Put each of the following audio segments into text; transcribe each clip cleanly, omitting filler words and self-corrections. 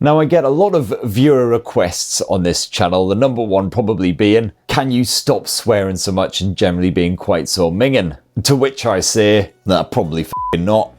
Now I get a lot of viewer requests on this channel, the number one probably being, can you stop swearing so much and generally being quite so minging? To which I say, nah, probably f***ing not.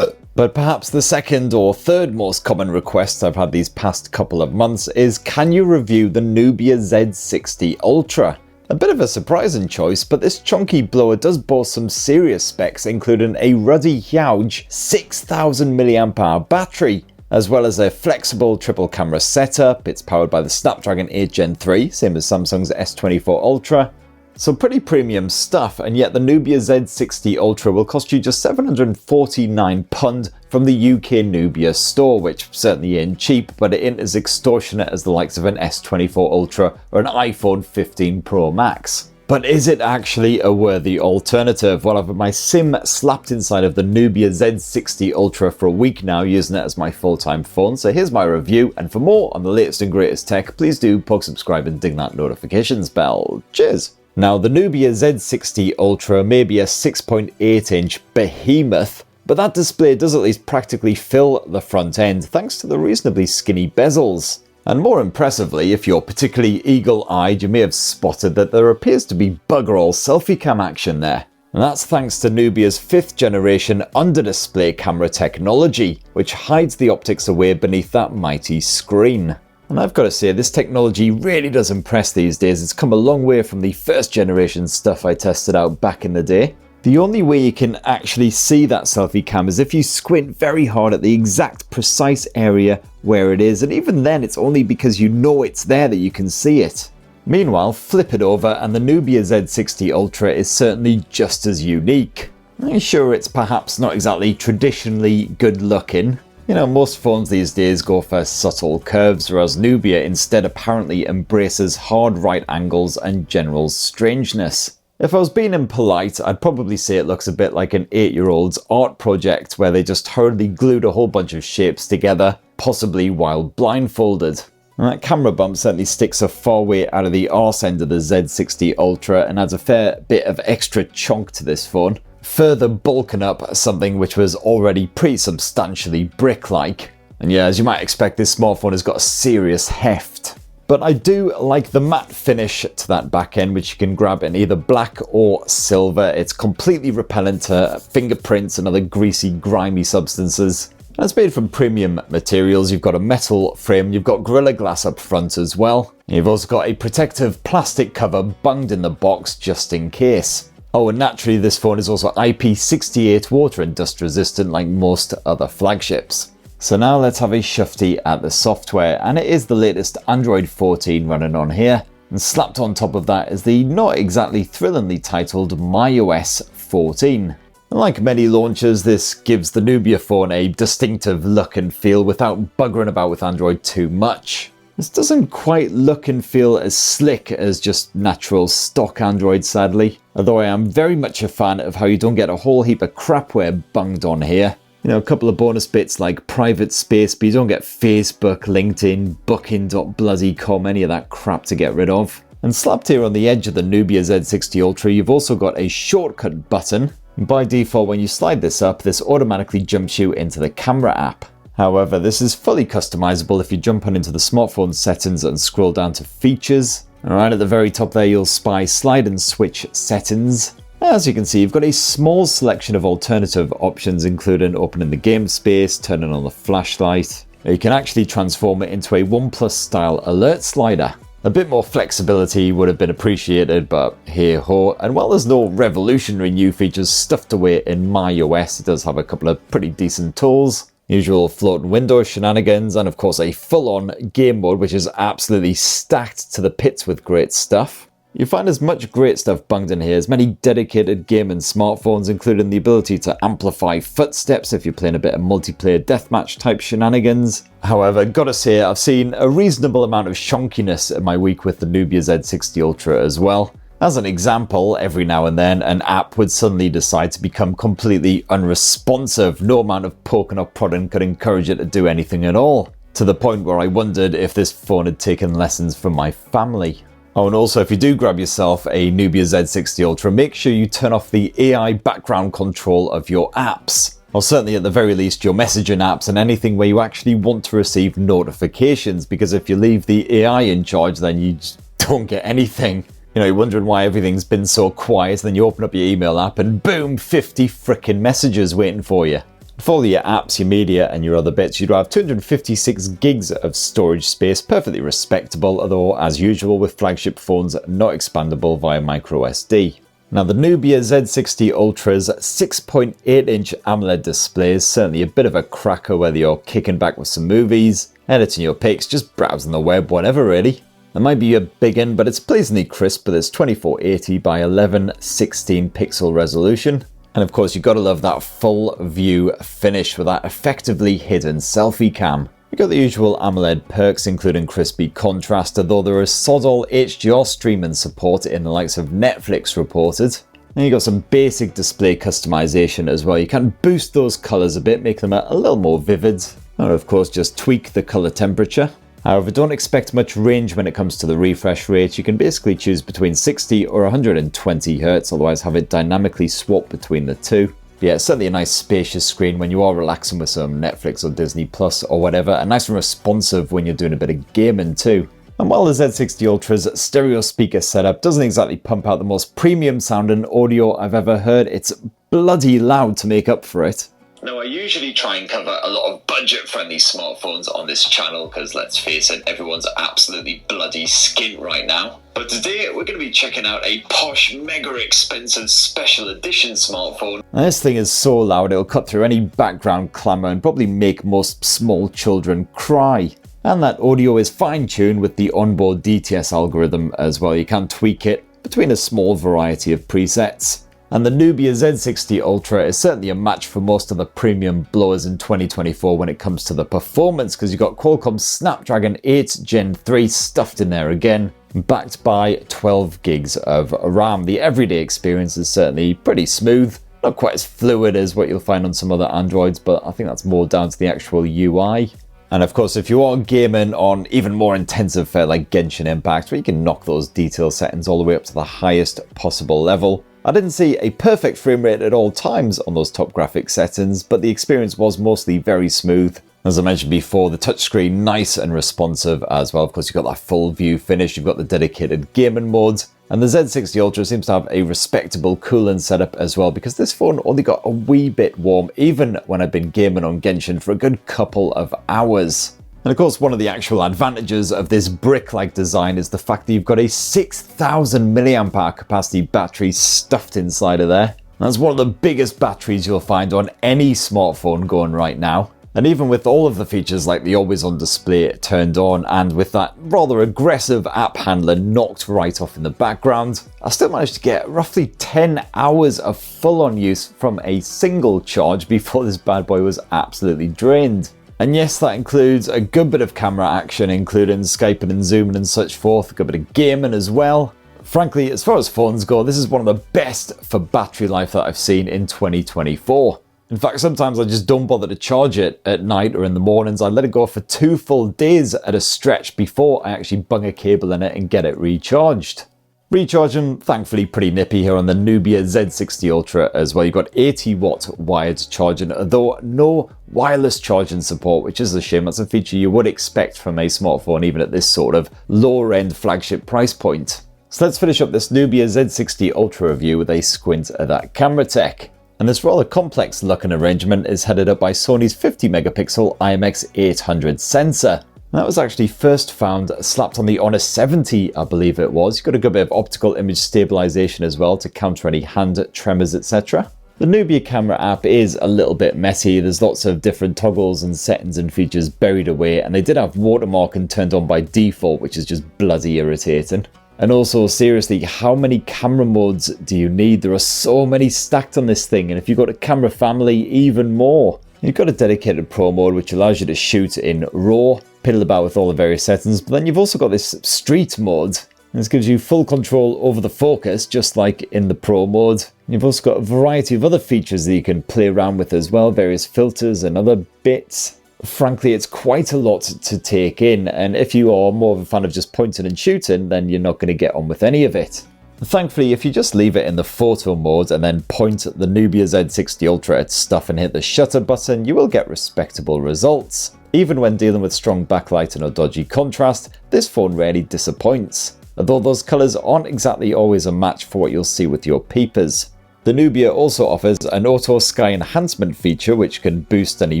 But perhaps the second or third most common request I've had these past couple of months is, can you review the Nubia Z60 Ultra? A bit of a surprising choice, but this chunky blower does boast some serious specs, including a ruddy huge 6000 mAh battery, as well as a flexible triple camera setup. It's powered by the Snapdragon 8 Gen 3, same as Samsung's S24 Ultra. So pretty premium stuff, and yet the Nubia Z60 Ultra will cost you just £749 from the UK Nubia store, which certainly ain't cheap, but it ain't as extortionate as the likes of an S24 Ultra or an iPhone 15 Pro Max. But is it actually a worthy alternative? Well, I've had my SIM slapped inside of the Nubia Z60 Ultra for a week now, using it as my full-time phone, so here's my review, and for more on the latest and greatest tech, please do poke subscribe and ding that notifications bell. Cheers! Now, the Nubia Z60 Ultra may be a 6.8-inch behemoth, but that display does at least practically fill the front end thanks to the reasonably skinny bezels. And more impressively, if you're particularly eagle-eyed, you may have spotted that there appears to be bugger all selfie cam action there. And that's thanks to Nubia's 5th generation under-display camera technology, which hides the optics away beneath that mighty screen. And I've got to say, this technology really does impress these days. It's come a long way from the first generation stuff I tested out back in the day. The only way you can actually see that selfie cam is if you squint very hard at the exact precise area where it is, and even then it's only because you know it's there that you can see it. Meanwhile, flip it over and the Nubia Z60 Ultra is certainly just as unique. I'm sure it's perhaps not exactly traditionally good looking. You know, most phones these days go for subtle curves, whereas Nubia instead apparently embraces hard right angles and general strangeness. If I was being impolite, I'd probably say it looks a bit like an 8-year-old's art project where they just hurriedly glued a whole bunch of shapes together, possibly while blindfolded. And that camera bump certainly sticks a far way out of the arse end of the Z60 Ultra and adds a fair bit of extra chonk to this phone, further bulking up something which was already pretty substantially brick-like. And yeah, as you might expect, this smartphone has got a serious heft. But I do like the matte finish to that back end, which you can grab in either black or silver. It's completely repellent to fingerprints and other greasy, grimy substances. And it's made from premium materials. You've got a metal frame, you've got Gorilla Glass up front as well. You've also got a protective plastic cover bunged in the box just in case. Oh, and naturally this phone is also IP68 water and dust resistant like most other flagships. So now let's have a shufty at the software, and it is the latest Android 14 running on here, and slapped on top of that is the not exactly thrillingly titled MyOS 14. And like many launchers, this gives the Nubia phone a distinctive look and feel without buggering about with Android too much. This doesn't quite look and feel as slick as just natural stock Android, sadly, although I am very much a fan of how you don't get a whole heap of crapware bunged on here. You know, a couple of bonus bits like private space, but you don't get Facebook, LinkedIn, Booking.com, any of that crap to get rid of. And slapped here on the edge of the Nubia Z60 Ultra, you've also got a shortcut button. And by default, when you slide this up, this automatically jumps you into the camera app. However, this is fully customizable if you jump on into the smartphone settings and scroll down to features. And right at the very top there, you'll spy slide and switch settings. As you can see, you've got a small selection of alternative options, including opening the game space, turning on the flashlight. You can actually transform it into a OnePlus style alert slider. A bit more flexibility would have been appreciated, but hey ho. And while there's no revolutionary new features stuffed away in MyOS, it does have a couple of pretty decent tools. Usual floating window shenanigans, and of course a full-on game mode, which is absolutely stacked to the pits with great stuff. You find as much great stuff bunged in here as many dedicated gaming smartphones, including the ability to amplify footsteps if you're playing a bit of multiplayer deathmatch type shenanigans. However, gotta say, I've seen a reasonable amount of shonkiness in my week with the Nubia Z60 Ultra as well. As an example, every now and then an app would suddenly decide to become completely unresponsive. No amount of poking or prodding could encourage it to do anything at all, to the point where I wondered if this phone had taken lessons from my family. Oh, and also if you do grab yourself a Nubia Z60 Ultra, make sure you turn off the AI background control of your apps. Or certainly at the very least your messaging apps and anything where you actually want to receive notifications, because if you leave the AI in charge then you just don't get anything. You know, you're wondering why everything's been so quiet, then you open up your email app and boom, 50 frickin' messages waiting for you. For all your apps, your media and your other bits, you'd have 256 gigs of storage space, perfectly respectable, although as usual with flagship phones not expandable via microSD. Now the Nubia Z60 Ultra's 6.8-inch AMOLED display is certainly a bit of a cracker whether you're kicking back with some movies, editing your pics, just browsing the web, whatever really. It might be a big one, but it's pleasingly crisp with its 2480 by 1116 pixel resolution. And of course you've got to love that full view finish with that effectively hidden selfie cam. You've got the usual AMOLED perks including crispy contrast, although there is sod all HDR streaming support in the likes of Netflix reported. And you've got some basic display customization as well. You can boost those colours a bit, make them a little more vivid. And of course just tweak the colour temperature. However, don't expect much range when it comes to the refresh rate. You can basically choose between 60 or 120 Hz, otherwise have it dynamically swap between the two. But yeah, it's certainly a nice spacious screen when you are relaxing with some Netflix or Disney Plus or whatever, and nice and responsive when you're doing a bit of gaming too. And while the Z60 Ultra's stereo speaker setup doesn't exactly pump out the most premium sounding audio I've ever heard, it's bloody loud to make up for it. Now, I usually try and cover a lot of budget-friendly smartphones on this channel because, let's face it, everyone's absolutely bloody skint right now. But today, we're going to be checking out a posh, mega expensive special edition smartphone. And this thing is so loud it'll cut through any background clamour and probably make most small children cry. And that audio is fine-tuned with the onboard DTS algorithm as well. You can tweak it between a small variety of presets. And the Nubia Z60 Ultra is certainly a match for most of the premium blowers in 2024 when it comes to the performance, because you've got Qualcomm's Snapdragon 8 Gen 3 stuffed in there again, backed by 12 gigs of RAM. The everyday experience is certainly pretty smooth, not quite as fluid as what you'll find on some other Androids, but I think that's more down to the actual UI. And of course, if you are gaming on even more intensive fare like Genshin Impact, where you can knock those detail settings all the way up to the highest possible level, I didn't see a perfect frame rate at all times on those top graphics settings, but the experience was mostly very smooth. As I mentioned before, the touchscreen nice and responsive as well. Of course, you've got that full view finish, you've got the dedicated gaming mode, and the Z60 Ultra seems to have a respectable cooling setup as well, because this phone only got a wee bit warm even when I've been gaming on Genshin for a good couple of hours. And of course, one of the actual advantages of this brick-like design is the fact that you've got a 6,000 mAh capacity battery stuffed inside of there. That's one of the biggest batteries you'll find on any smartphone going right now. And even with all of the features like the always-on display turned on and with that rather aggressive app handler knocked right off in the background, I still managed to get roughly 10 hours of full-on use from a single charge before this bad boy was absolutely drained. And yes, that includes a good bit of camera action, including Skyping and Zooming and such forth, a good bit of gaming as well. Frankly, as far as phones go, this is one of the best for battery life that I've seen in 2024. In fact, sometimes I just don't bother to charge it at night or in the mornings. I let it go for 2 full days at a stretch before I actually bung a cable in it and get it recharged. Recharging, thankfully, pretty nippy here on the Nubia Z60 Ultra as well. You've got 80-watt wired charging, although no wireless charging support, which is a shame. That's a feature you would expect from a smartphone, even at this sort of lower-end flagship price point. So let's finish up this Nubia Z60 Ultra review with a squint at that camera tech. And this rather complex looking arrangement is headed up by Sony's 50-megapixel IMX800 sensor. That was actually first found slapped on the Honor 70, I believe it was. You've got a good bit of optical image stabilization as well to counter any hand tremors, etc. The Nubia camera app is a little bit messy. There's lots of different toggles and settings and features buried away, and they did have watermarking turned on by default, which is just bloody irritating. And also, seriously, how many camera modes do you need? There are so many stacked on this thing, and if you've got a camera family, even more. You've got a dedicated Pro mode, which allows you to shoot in RAW, piddle about with all the various settings, but then you've also got this Street mode. This gives you full control over the focus, just like in the Pro mode. You've also got a variety of other features that you can play around with as well, various filters and other bits. Frankly, it's quite a lot to take in, and if you are more of a fan of just pointing and shooting, then you're not going to get on with any of it. Thankfully, if you just leave it in the photo mode and then point the Nubia Z60 Ultra at stuff and hit the shutter button, you will get respectable results. Even when dealing with strong backlighting or dodgy contrast, this phone rarely disappoints, although those colours aren't exactly always a match for what you'll see with your peepers. The Nubia also offers an auto sky enhancement feature which can boost any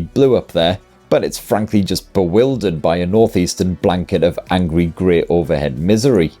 blue up there, but it's frankly just bewildered by a northeastern blanket of angry grey overhead misery.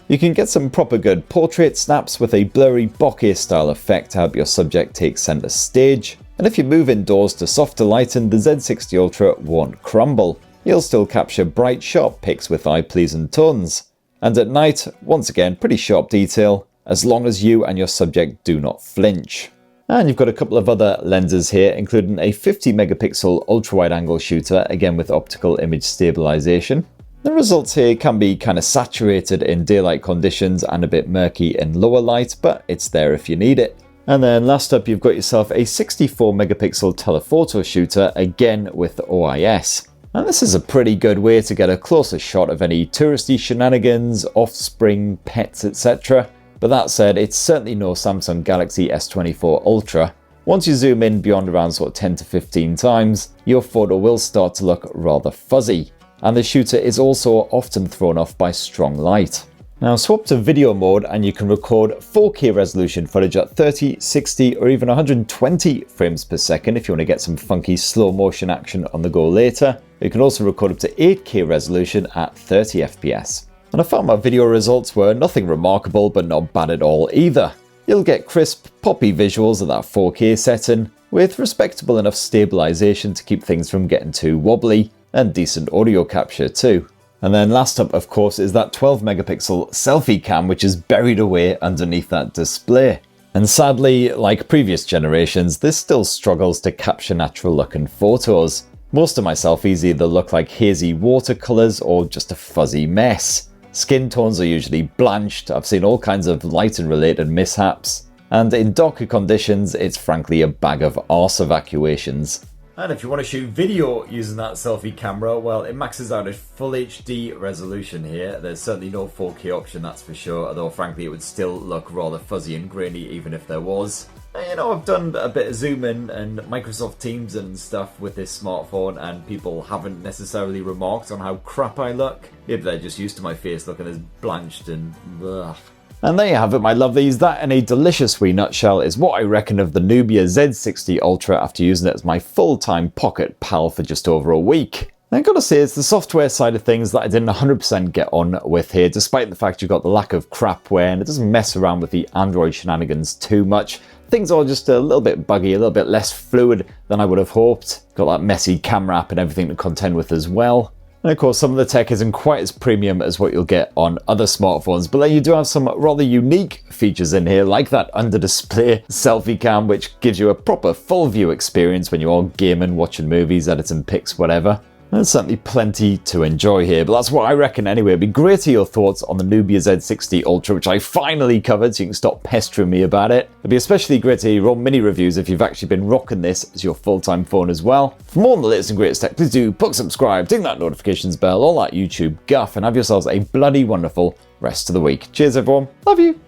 You can get some proper good portrait snaps with a blurry bokeh style effect to help your subject take centre stage, and if you move indoors to softer lighting, the Z60 Ultra won't crumble. You'll still capture bright sharp pics with eye-pleasing tones. And at night, once again pretty sharp detail, as long as you and your subject do not flinch. And you've got a couple of other lenses here, including a 50 megapixel ultra-wide angle shooter, again with optical image stabilization. The results here can be kind of saturated in daylight conditions and a bit murky in lower light, but it's there if you need it. And then last up, you've got yourself a 64 megapixel telephoto shooter, again with OIS. And this is a pretty good way to get a closer shot of any touristy shenanigans, offspring, pets, etc. But that said, it's certainly no Samsung Galaxy S24 Ultra. Once you zoom in beyond around sort of 10 to 15 times, your photo will start to look rather fuzzy. And the shooter is also often thrown off by strong light. Now swap to video mode and you can record 4K resolution footage at 30, 60 or even 120 frames per second if you want to get some funky slow motion action on the go later. You can also record up to 8K resolution at 30 FPS. And I found my video results were nothing remarkable but not bad at all either. You'll get crisp, poppy visuals at that 4K setting, with respectable enough stabilization to keep things from getting too wobbly, and decent audio capture too. And then last up, of course, is that 12 megapixel selfie cam which is buried away underneath that display. And sadly, like previous generations, this still struggles to capture natural looking photos. Most of my selfies either look like hazy watercolours or just a fuzzy mess. Skin tones are usually blanched, I've seen all kinds of lighting related mishaps, and in darker conditions it's frankly a bag of arse evacuations. And if you want to shoot video using that selfie camera, well, it maxes out at full HD resolution here. There's certainly no 4K option, that's for sure, although frankly it would still look rather fuzzy and grainy even if there was. And, you know, I've done a bit of Zoom in and Microsoft Teams and stuff with this smartphone, and people haven't necessarily remarked on how crap I look. Maybe they're just used to my face looking as blanched and ugh. And there you have it, my lovelies. That in a delicious wee nutshell is what I reckon of the Nubia Z60 Ultra after using it as my full-time pocket pal for just over a week. I've got to say, it's the software side of things that I didn't 100% get on with here, despite the fact you've got the lack of crapware and it doesn't mess around with the Android shenanigans too much. Things are just a little bit buggy, a little bit less fluid than I would have hoped. Got that messy camera app and everything to contend with as well. And of course, some of the tech isn't quite as premium as what you'll get on other smartphones, but then you do have some rather unique features in here, like that under-display selfie cam, which gives you a proper full-view experience when you are gaming, watching movies, editing pics, whatever. There's certainly plenty to enjoy here, but that's what I reckon anyway. It'd be great to hear your thoughts on the Nubia Z60 Ultra, which I finally covered, so you can stop pestering me about it. It'd be especially great to hear your own mini reviews if you've actually been rocking this as your full-time phone as well. For more on the latest and greatest tech, please do subscribe, ding that notifications bell, all that YouTube guff, and have yourselves a bloody wonderful rest of the week. Cheers everyone, love you!